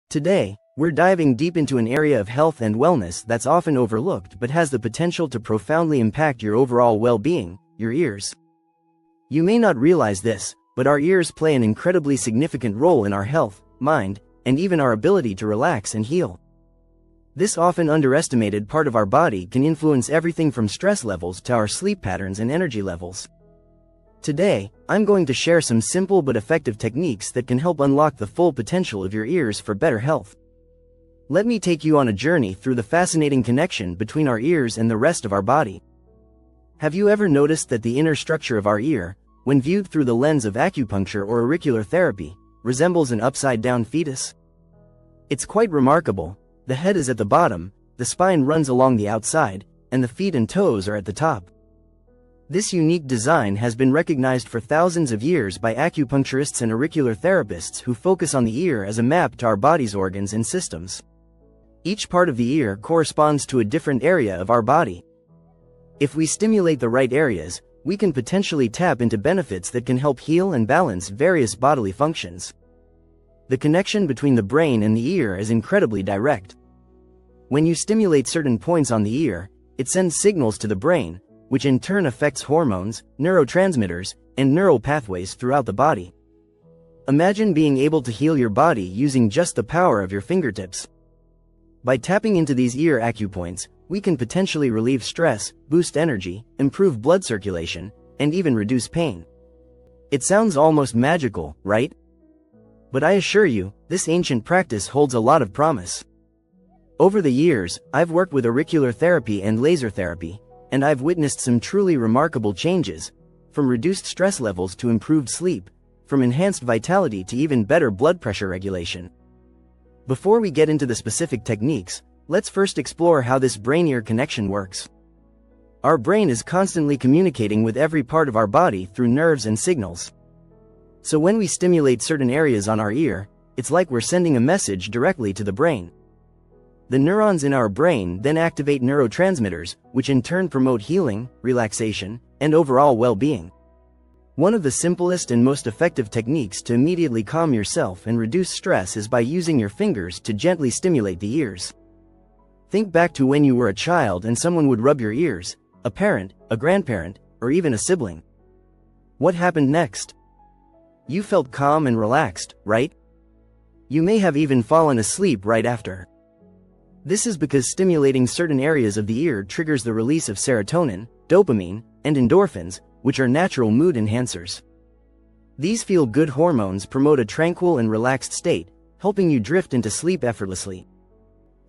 Today, we're diving deep into an area of health and wellness that's often overlooked but has the potential to profoundly impact your overall well-being: your ears. You may not realize this, but our ears play an incredibly significant role in our health, mind, and even our ability to relax and heal. This often underestimated part of our body can influence everything from stress levels to our sleep patterns and energy levels. Today, I'm going to share some simple but effective techniques that can help unlock the full potential of your ears for better health. Let me take you on a journey through the fascinating connection between our ears and the rest of our body. Have you ever noticed that the inner structure of our ear, when viewed through the lens of acupuncture or auricular therapy, resembles an upside-down fetus? It's quite remarkable. The head is at the bottom, the spine runs along the outside, and the feet and toes are at the top. This unique design has been recognized for thousands of years by acupuncturists and auricular therapists who focus on the ear as a map to our body's organs and systems. Each part of the ear corresponds to a different area of our body. If we stimulate the right areas, we can potentially tap into benefits that can help heal and balance various bodily functions. The connection between the brain and the ear is incredibly direct. When you stimulate certain points on the ear, it sends signals to the brain, which in turn affects hormones, neurotransmitters, and neural pathways throughout the body. Imagine being able to heal your body using just the power of your fingertips. By tapping into these ear acupoints, we can potentially relieve stress, boost energy, improve blood circulation, and even reduce pain. It sounds almost magical, right? But I assure you, this ancient practice holds a lot of promise. Over the years, I've worked with auricular therapy and laser therapy, and I've witnessed some truly remarkable changes, from reduced stress levels to improved sleep, from enhanced vitality to even better blood pressure regulation. Before we get into the specific techniques, let's first explore how this brain-ear connection works. Our brain is constantly communicating with every part of our body through nerves and signals. So when we stimulate certain areas on our ear, it's like we're sending a message directly to the brain. The neurons in our brain then activate neurotransmitters, which in turn promote healing, relaxation, and overall well-being. One of the simplest and most effective techniques to immediately calm yourself and reduce stress is by using your fingers to gently stimulate the ears. Think back to when you were a child and someone would rub your ears, a parent, a grandparent, or even a sibling. What happened next? You felt calm and relaxed, right? You may have even fallen asleep right after. This is because stimulating certain areas of the ear triggers the release of serotonin, dopamine, and endorphins, which are natural mood enhancers. These feel-good hormones promote a tranquil and relaxed state, helping you drift into sleep effortlessly.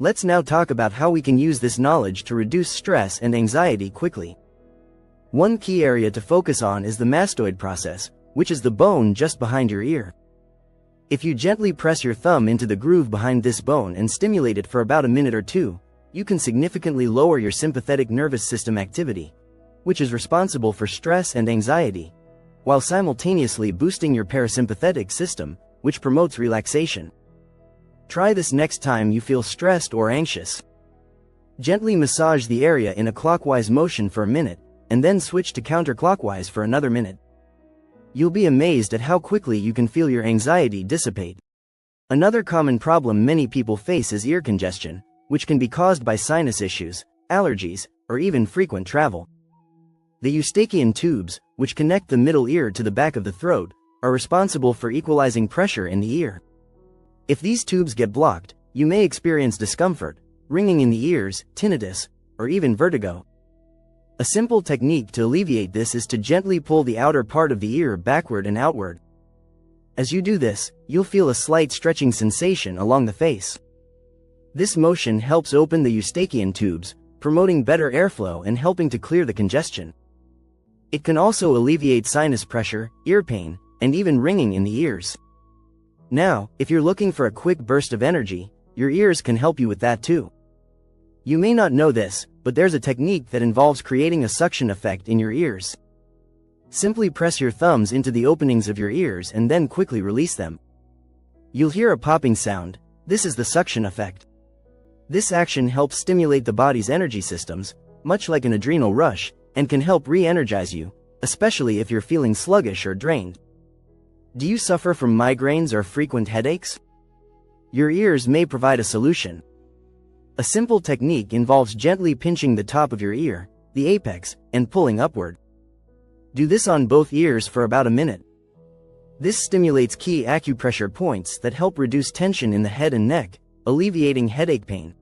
Let's now talk about how we can use this knowledge to reduce stress and anxiety quickly. One key area to focus on is the mastoid process, which is the bone just behind your ear. If you gently press your thumb into the groove behind this bone and stimulate it for about a minute or two, you can significantly lower your sympathetic nervous system activity, which is responsible for stress and anxiety, while simultaneously boosting your parasympathetic system, which promotes relaxation. Try this next time you feel stressed or anxious. Gently massage the area in a clockwise motion for a minute, and then switch to counterclockwise for another minute. You'll be amazed at how quickly you can feel your anxiety dissipate. Another common problem many people face is ear congestion, which can be caused by sinus issues, allergies, or even frequent travel. The eustachian tubes, which connect the middle ear to the back of the throat, are responsible for equalizing pressure in the ear. If these tubes get blocked, you may experience discomfort, ringing in the ears, tinnitus, or even vertigo. A simple technique to alleviate this is to gently pull the outer part of the ear backward and outward. As you do this, you'll feel a slight stretching sensation along the face. This motion helps open the eustachian tubes, promoting better airflow and helping to clear the congestion. It can also alleviate sinus pressure, ear pain, and even ringing in the ears. Now, if you're looking for a quick burst of energy, your ears can help you with that too. You may not know this, but there's a technique that involves creating a suction effect in your ears. Simply press your thumbs into the openings of your ears and then quickly release them. You'll hear a popping sound. This is the suction effect. This action helps stimulate the body's energy systems, much like an adrenal rush, and can help re-energize you, especially if you're feeling sluggish or drained. Do you suffer from migraines or frequent headaches? your ears may provide a solution. A simple technique involves gently pinching the top of your ear, the apex, and pulling upward. Do this on both ears for about a minute. This stimulates key acupressure points that help reduce tension in the head and neck, alleviating headache pain.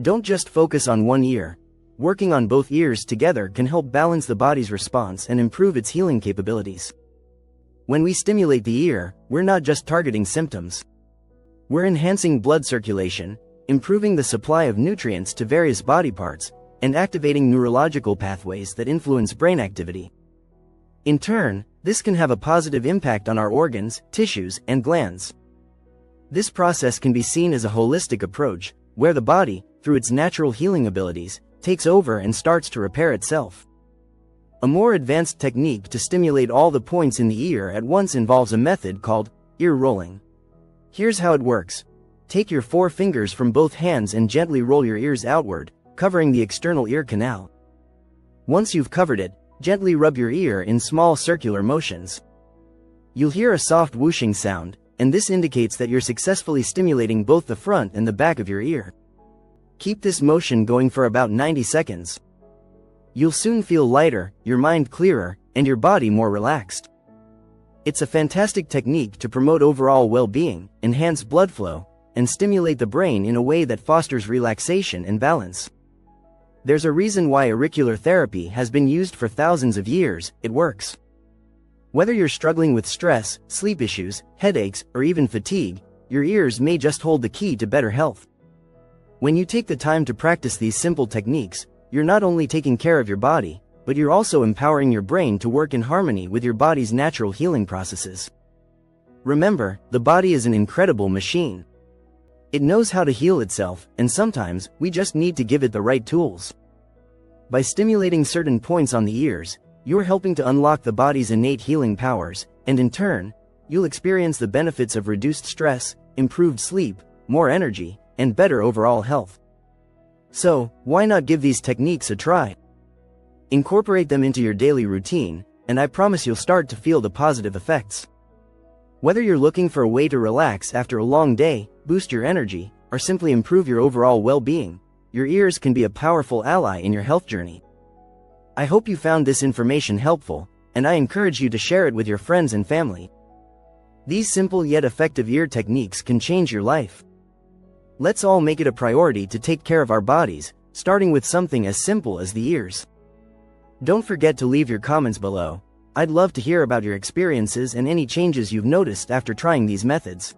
Don't just focus on one ear. Working on both ears together can help balance the body's response and improve its healing capabilities. When we stimulate the ear, we're not just targeting symptoms. We're enhancing blood circulation, improving the supply of nutrients to various body parts, and activating neurological pathways that influence brain activity. In turn, this can have a positive impact on our organs, tissues, and glands. This process can be seen as a holistic approach, where the body, through its natural healing abilities, takes over and starts to repair itself. A more advanced technique to stimulate all the points in the ear at once involves a method called ear rolling. Here's how it works. Take your 4 fingers from both hands and gently roll your ears outward, covering the external ear canal. Once you've covered it, gently rub your ear in small circular motions. You'll hear a soft whooshing sound, and this indicates that you're successfully stimulating both the front and the back of your ear. Keep this motion going for about 90 seconds. You'll soon feel lighter, your mind clearer, and your body more relaxed. It's a fantastic technique to promote overall well-being, enhance blood flow, and stimulate the brain in a way that fosters relaxation and balance. There's a reason why auricular therapy has been used for thousands of years. It works. Whether you're struggling with stress, sleep issues, headaches, or even fatigue, your ears may just hold the key to better health. When you take the time to practice these simple techniques, you're not only taking care of your body, but you're also empowering your brain to work in harmony with your body's natural healing processes. Remember, the body is an incredible machine. It knows how to heal itself, and sometimes, we just need to give it the right tools. By stimulating certain points on the ears, you're helping to unlock the body's innate healing powers, and in turn, you'll experience the benefits of reduced stress, improved sleep, more energy, and better overall health. So, why not give these techniques a try? Incorporate them into your daily routine, and I promise you'll start to feel the positive effects. Whether you're looking for a way to relax after a long day, boost your energy, or simply improve your overall well-being, your ears can be a powerful ally in your health journey. I hope you found this information helpful, and I encourage you to share it with your friends and family. These simple yet effective ear techniques can change your life. Let's all make it a priority to take care of our bodies, starting with something as simple as the ears. Don't forget to leave your comments below. I'd love to hear about your experiences and any changes you've noticed after trying these methods.